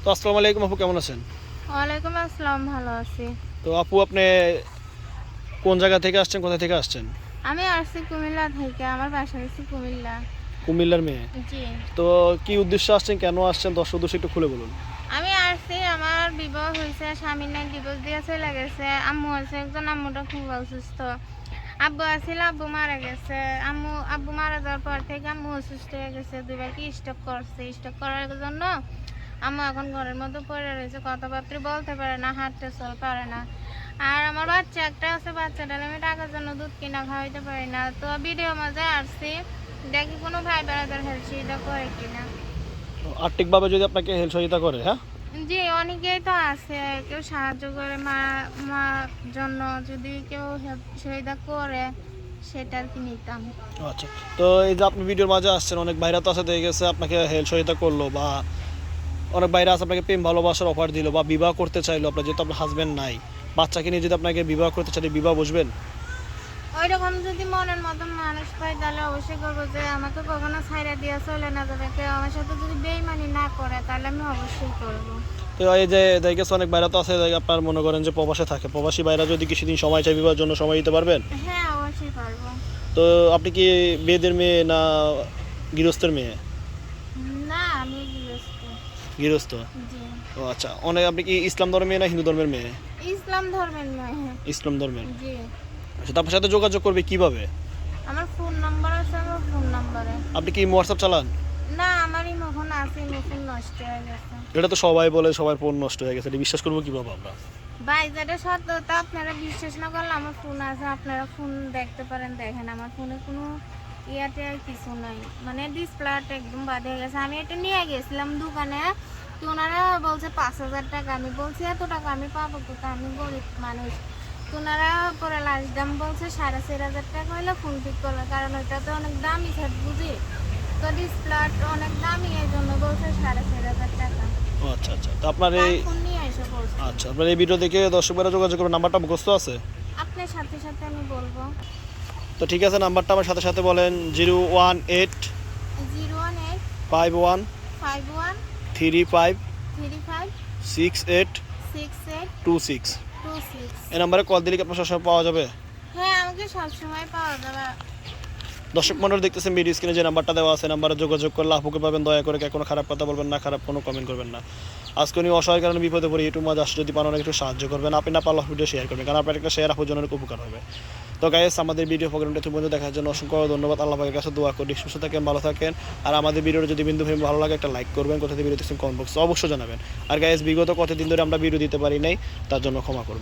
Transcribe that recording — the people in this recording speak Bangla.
তো আসসালামু আলাইকুম আপু, কেমন আছেন? ওয়ালাইকুম আসসালাম, ভালো আছি। তো আপু, আপনি কোন জায়গা থেকে আসছেন, কোথা থেকে আসছেন? আমি আসছি কুমিল্লা থেকে, আমার বাসা হচ্ছে কুমিল্লা। কুমিল্লার মেয়ে। জি, তো কি উদ্দেশ্যে আসছেন, কেন আসছেন, দর্শক উদ্দেশ্যে একটু খুলে বলুন। আমি আসছি, আমার বিবাহ হয়েছে, স্বামীর নাই ডিভোর্স দিয়ে চলে গেছে। আম্মু আছে একজন, আম্মুটা খুব অসুস্থ। আব্বু আছিল, আব্বু মারা গেছে। আব্বু মারা যাওয়ার পর থেকে আম্মু অসুস্থ হয়ে গেছে, দুইবার কি স্ট্রোক করছে। স্ট্রোক করার জন্য আম্মু এখন ঘরের মধ্যে পড়ে রয়েছে, কথাবার্তা বলতে পারে না, হাঁটতে চল পারে না। আর আমার বাচ্চা একটা আছে, বাচ্চাটা আমি টাকার জন্য দুধ কিনা খাওয়াইতে পারি না। তো ভিডিও মাঝে আসছি, দেখি কোনো ভাই বেড়াদার হেল্প সেটা করে কিনা। আর্থিকভাবে যদি আপনাকে হেল্প সহযোগিতা করে, হ্যাঁ? জি, অনেকেই তো আছে, কেউ সাহায্য করে, মার জন্য যদি কেউ হেল্প সহযোগিতা করে সেটা আর কি নিতাম। আচ্ছা। তো এই যে আপনি ভিডিওর মাঝে আসছেন, অনেক ভাইরা তো আছে দেখে গেছে আপনাকে হেল্প সহযোগিতা করলো, বা অনেক ভাইরা আছে আপনাকে প্রেম ভালোবাসার অফার দিল বা বিবাহ করতে চাইলো, আপনার যেহেতু আপনার হাজবেন্ড নাই, বাচ্চাকে নিয়ে যদি আপনাকে বিবাহ করতে চাইলে বিবাহ বসবেন? ওই রকম যদি মনের মতন মানুষ পাই তাহলে অবশ্যই করবো, যে আমাকে কখনো ছাইড়া দিয়ে চলে না যাবে, কেউ আমার সাথে যদি বেইমানি না করে তাহলে আমি অবশ্যই করবো। তো এই যে দেখে গেছে অনেক ভাইরা তো আছে আপনার মনে করেন যে প্রবাসে থাকে, প্রবাসী ভাইরা যদি কিছুদিন সময় চাই বিবাহের জন্য, সময় দিতে পারবেন? হ্যাঁ, অবশ্যই পারবো। তো আপনি কি বিয়েদের মেয়ে না গৃহস্থের মেয়ে? না, আমি গৃহস্থ। গৃহস্থ। জি, ও আচ্ছা। অনেক, আপনি কি ইসলাম ধর্মের মেয়ে না হিন্দু ধর্মের মেয়ে? ইসলাম ধর্মের নয়। ইসলাম ধর্মের। জি, আচ্ছা, তো আপনার সাথে যোগাযোগ করবে কিভাবে? আমার ফোন নাম্বার আছে, আমার ফোন নাম্বারে। আপনি কি হোয়াটসঅ্যাপ চালান? না, আমারই ফোন আছে, ফোন নষ্ট হয়ে গেছে। এটা তো সবাই বলে সবার ফোন নষ্ট হয়ে গেছে, এটা বিশ্বাস করবো কিভাবে আমরা? ভাই, যেটা সত্যতা আপনারা বিশ্বাস না করলে আমার ফোন আছে, আপনারা ফোন দেখতে পারেন, দেখেন আমার ফোনে কোনো ইয়াতে আর কিছু নাই, মানে ডিসপ্লেটা একদম বাদ হয়ে গেছে। আমি এটা নিয়ে গেছিলাম দোকানে, তো ওনারা বলছে 5,000 টাকা। আমি বলছি এত টাকা আমি পাবো কোথায়, আমি গরিব মানুষ। তো ওনারা পরে লাস্ট দাম বলছে 4,500 টাকা হলে ফোন ঠিক করবে, কারণ ওইটা তো অনেক দামি সেট বুঝি, তো ডিসপ্লেটা অনেক দামি, এই জন্য বলছে 4,500 টাকা। ও আচ্ছা আচ্ছা। তো আপনার এই, ফোন নিয়ে এসে বলছি। আচ্ছা, আপনার এই ভিডিও দেখে দর্শকরা যোগাযোগ করবে, নাম্বারটা মুখস্থ আছে? আপনার সাথে সাথে আমি বলবো। তো ঠিক আছে, নাম্বারটা আমার সাথে সাথে বলেন। 018 018 51 51 35 35 68 68 26। 26। এই নাম্বারে কল দিলে কি আপনার সবসময় পাওয়া যাবে? হ্যাঁ, আমাকে সবসময় পাওয়া যাবে। দর্শক মন্ডল দেখতেছেন ভিডিও স্ক্রিনে যে নাম্বারটা দেওয়া আছে, নাম্বারে যোগাযোগ করলে আপুকে পাবেন। দয়া করে কোনো খারাপ কথা বলবেন না, খারাপ কোনো কমেন্ট করবেন না। আজকে উনি অসহায় কারণে বিপদে পড়ে, ইউটিউব মাঝে আসলে যদি পারেন একটু সাহায্য করবেন, আপনি না পারলে ভিডিও শেয়ার করবেন, কারণ আপনার একটা শেয়ার আপুর জন্য অনেক উপকার হবে। তো গাইস, আমাদের ভিডিও প্রোগ্রামটা তুমি বন্ধু দেখার জন্য অসংখ্য ধন্যবাদ। আল্লাহ পাকের কাছে দোয়া করি সুস্থ থাকেন, ভালো থাকেন। আর আমাদের ভিডিওটা যদি বিন্দু ভালো লাগে একটা লাইক করবেন, কোথায় ভিডিও দেখছেন কমেন্ট বক্সে অবশ্যই জানাবেন। আর গাইস, বিগত কতদিন ধরে আমরা ভিডিও দিতে পারি নাই, তার জন্য ক্ষমা করবেন।